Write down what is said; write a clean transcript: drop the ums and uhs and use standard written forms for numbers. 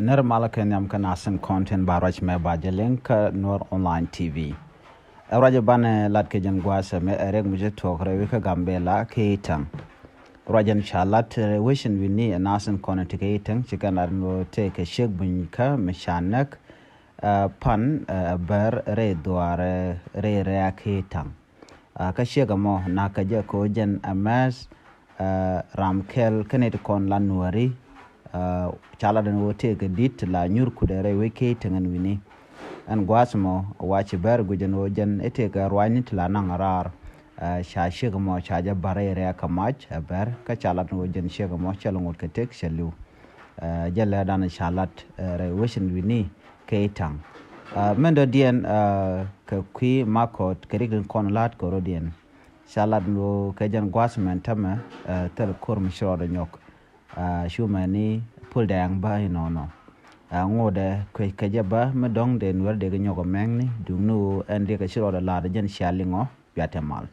ner malaken yam kanasen content baraj me bajelink nor online tv raja bane lat ke jan gwasa me erek muje tokre wika gambela keitang rajan chalat wishin wini nasen content keitang chikanar no take shek bunka meshanak pan ber re doare re keitang ka shega mo nakaje ko jan amas ramkel kenet kon lanwari chala den wote ke dit la nyur kudere weke tengen wini an gwasmo wachi ber gujen wojen ete ga rwani tla nang rar sha shigmo chaja barere kamach ber ka chala den wojen shigmo chalongot ke tek shelu jalla dan chalat re wishin wini ke tang mendo dien ke kui makot kerikon kon lat korodien chalat no ke jan gwasmen tama tel kurm shoro nyok shumani pul dang ba no ngode ke jaba medong den werde ga nyogo mengni dungnu ende ka shiro da la jen shalingo yatemal